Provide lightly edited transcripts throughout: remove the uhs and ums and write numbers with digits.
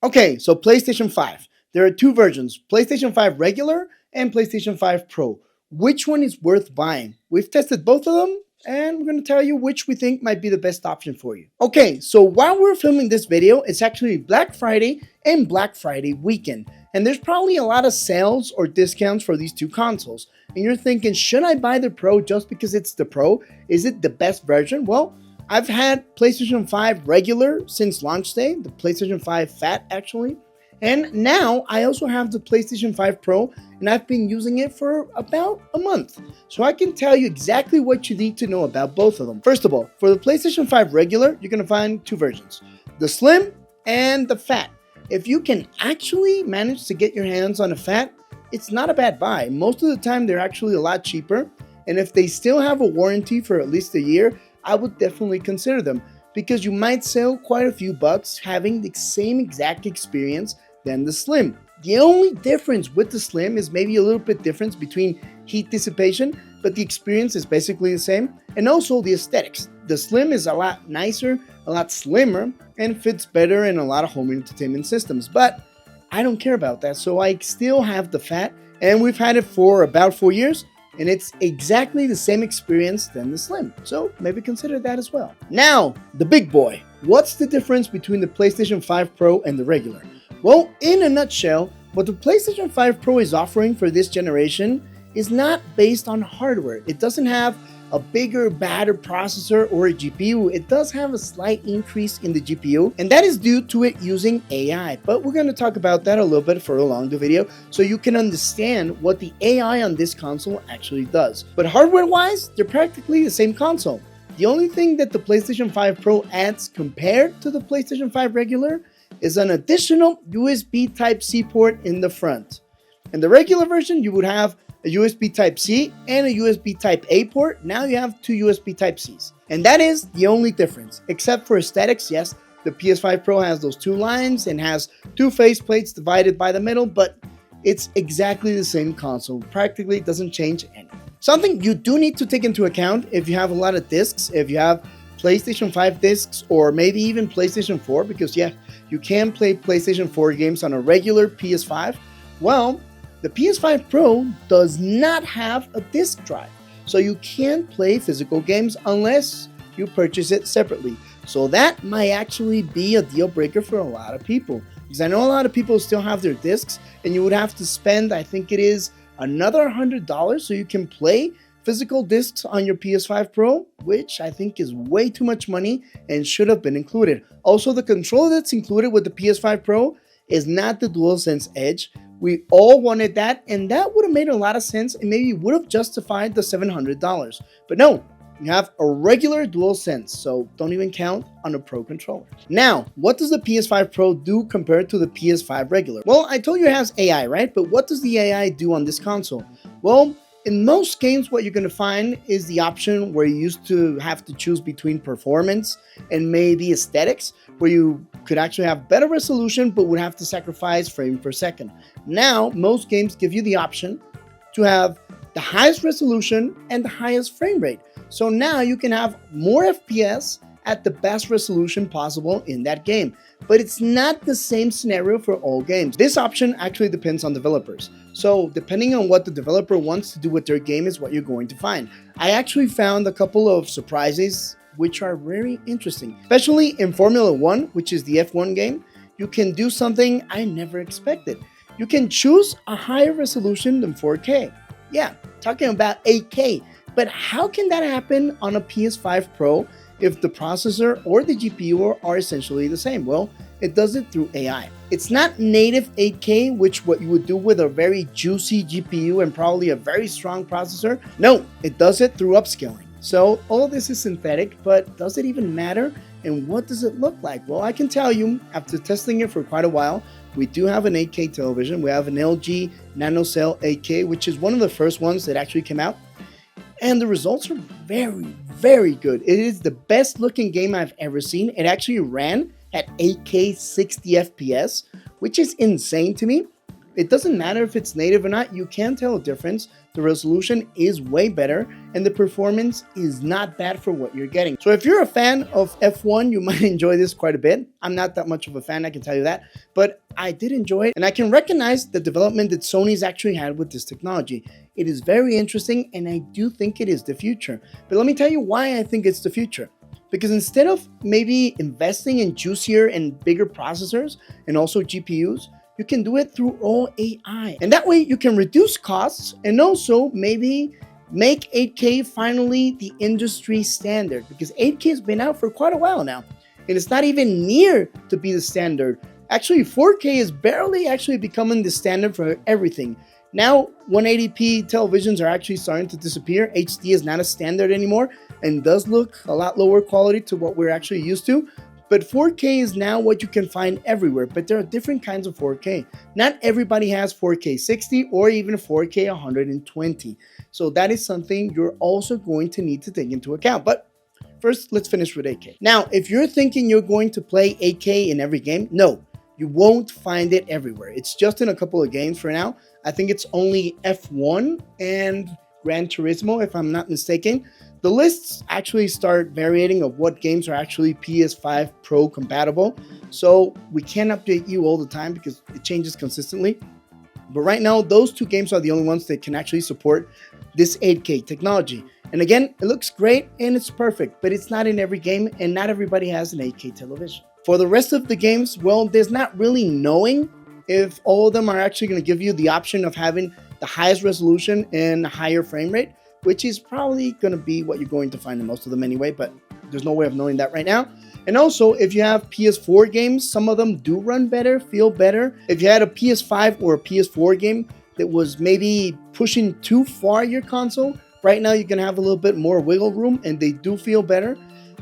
Okay, so PlayStation 5. There are two versions, PlayStation 5 regular and PlayStation 5 Pro. Which one is worth buying? We've tested both of them and we're going to tell you which we think might be the best option for you. Okay, so while we're filming this video, it's actually Black Friday and Black Friday weekend. And there's probably a lot of sales or discounts for these two consoles. And you're thinking, should I buy the Pro just because it's the Pro? Is it the best version? Well, I've had PlayStation 5 regular since launch day, the PlayStation 5 Fat actually. And now I also have the PlayStation 5 Pro and I've been using it for about a month. So I can tell you exactly what you need to know about both of them. First of all, for the PlayStation 5 regular, you're going to find two versions, the Slim and the Fat. If you can actually manage to get your hands on a Fat, it's not a bad buy. Most of the time they're actually a lot cheaper. And if they still have a warranty for at least a year, I would definitely consider them because you might sell quite a few bucks having the same exact experience than the Slim. The only difference with the Slim is maybe a little bit difference between heat dissipation, but the experience is basically the same. And also the aesthetics. The Slim is a lot nicer, a lot slimmer, and fits better in a lot of home entertainment systems. But I don't care about that, so I still have the Fat, and we've had it for about 4 years. And it's exactly the same experience than the Slim. So maybe consider that as well. Now, the big boy. What's the difference between the PlayStation 5 Pro and the regular? Well, in a nutshell, what the PlayStation 5 Pro is offering for this generation is not based on hardware. It doesn't have a bigger, badder processor or a GPU. It does have a slight increase in the GPU, and that is due to it using AI. But we're going to talk about that a little bit further along the video so you can understand what the AI on this console actually does. But hardware-wise, they're practically the same console. The only thing that the PlayStation 5 Pro adds compared to the PlayStation 5 regular is an additional USB Type-C port in the front. In the regular version, you would have a USB Type-C and a USB Type-A port. Now you have two USB Type-Cs. And that is the only difference. Except for aesthetics, yes, the PS5 Pro has those two lines and has two faceplates divided by the middle, but it's exactly the same console. Practically doesn't change anything. Something you do need to take into account if you have a lot of discs, if you have PlayStation 5 discs or maybe even PlayStation 4, because yeah, you can play PlayStation 4 games on a regular PS5. Well, the PS5 Pro does not have a disc drive, so you can't play physical games unless you purchase it separately. So that might actually be a deal breaker for a lot of people, because I know a lot of people still have their discs and you would have to spend, I think it is another $100 so you can play physical discs on your PS5 Pro, which I think is way too much money and should have been included. Also, the controller that's included with the PS5 Pro is not the DualSense Edge. We all wanted that, and that would have made a lot of sense and maybe would have justified the $700. But no, you have a regular DualSense, so don't even count on a Pro controller. Now, what does the PS5 Pro do compared to the PS5 regular? Well, I told you it has AI, right? But what does the AI do on this console? Well, in most games, what you're going to find is the option where you used to have to choose between performance and maybe aesthetics, where you could actually have better resolution but would have to sacrifice frames per second. Now, most games give you the option to have the highest resolution and the highest frame rate. So now you can have more FPS at the best resolution possible in that game. But it's not the same scenario for all games. This option actually depends on developers. So depending on what the developer wants to do with their game is what you're going to find. I actually found a couple of surprises which are very interesting. Especially in Formula 1, which is the F1 game, you can do something I never expected. You can choose a higher resolution than 4K. Yeah, talking about 8K. But how can that happen on a PS5 Pro if the processor or the GPU are essentially the same? Well, it does it through AI. It's not native 8K, which what you would do with a very juicy GPU and probably a very strong processor. No, it does it through upscaling. So all of this is synthetic, but does it even matter? And what does it look like? Well, I can tell you, after testing it for quite a while, we do have an 8K television. We have an LG NanoCell 8K, which is one of the first ones that actually came out. And the results are very, very good. It is the best looking game I've ever seen. It actually ran at 8K 60 FPS, which is insane to me. It doesn't matter if it's native or not, you can tell a difference. The resolution is way better and the performance is not bad for what you're getting. So if you're a fan of F1, you might enjoy this quite a bit. I'm not that much of a fan, I can tell you that, but I did enjoy it and I can recognize the development that Sony's actually had with this technology. It is very interesting and I do think it is the future. But let me tell you why I think it's the future. Because instead of maybe investing in juicier and bigger processors and also GPUs, you can do it through all AI. And that way you can reduce costs and also maybe make 8K finally the industry standard. Because 8K has been out for quite a while now. And it's not even near to be the standard. Actually, 4K is barely actually becoming the standard for everything. Now, 180p televisions are actually starting to disappear. HD is not a standard anymore and does look a lot lower quality to what we're actually used to. But 4K is now what you can find everywhere, but there are different kinds of 4K. Not everybody has 4K 60 or even 4K 120. So that is something you're also going to need to take into account. But first, let's finish with 8K. Now, if you're thinking you're going to play 8K in every game, no, you won't find it everywhere. It's just in a couple of games for now. I think it's only F1 and Gran Turismo, if I'm not mistaken. The lists actually start varying of what games are actually PS5 Pro compatible. So we can't update you all the time because it changes consistently. But right now, those two games are the only ones that can actually support this 8K technology. And again, it looks great and it's perfect, but it's not in every game and not everybody has an 8K television. For the rest of the games, well, there's not really knowing if all of them are actually going to give you the option of having the highest resolution and higher frame rate, which is probably going to be what you're going to find in most of them anyway, but there's no way of knowing that right now. And also, if you have PS4 games, some of them do run better, feel better. If you had a PS5 or a PS4 game that was maybe pushing too far your console, right now you can have a little bit more wiggle room and they do feel better,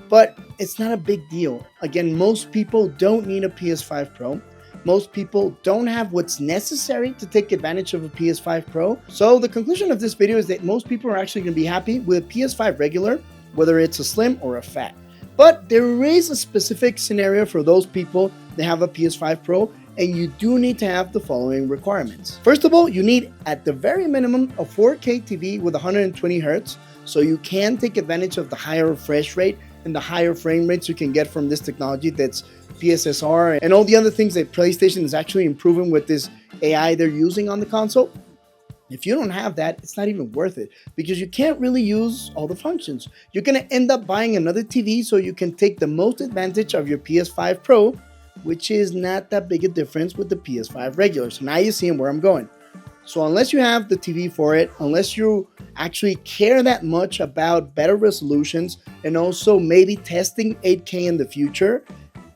but it's not a big deal. Again, most people don't need a PS5 Pro. Most people don't have what's necessary to take advantage of a PS5 Pro. So the conclusion of this video is that most people are actually going to be happy with a PS5 regular, whether it's a slim or a fat. But there is a specific scenario for those people that have a PS5 Pro, and you do need to have the following requirements. First of all, you need at the very minimum a 4K TV with 120 Hz, so you can take advantage of the higher refresh rate and the higher frame rates you can get from this technology that's PSSR and all the other things that PlayStation is actually improving with this AI they're using on the console. If you don't have that, it's not even worth it because you can't really use all the functions. You're going to end up buying another TV so you can take the most advantage of your PS5 Pro, which is not that big a difference with the PS5 regular. So now you see where I'm going. So unless you have the TV for it, unless you actually care that much about better resolutions and also maybe testing 8K in the future,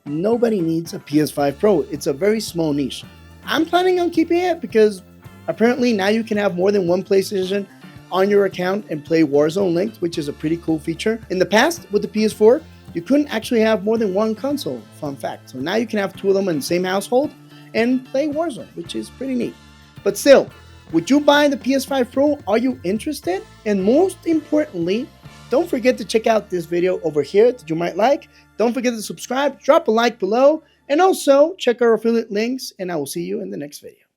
nobody needs a PS5 Pro. It's a very small niche. I'm planning on keeping it because apparently now you can have more than one PlayStation on your account and play Warzone linked, which is a pretty cool feature. In the past, with the PS4, you couldn't actually have more than one console, fun fact. So now you can have two of them in the same household and play Warzone, which is pretty neat. But still, would you buy the PS5 Pro? Are you interested? And most importantly, don't forget to check out this video over here that you might like. Don't forget to subscribe, drop a like below, and also check our affiliate links, and I will see you in the next video.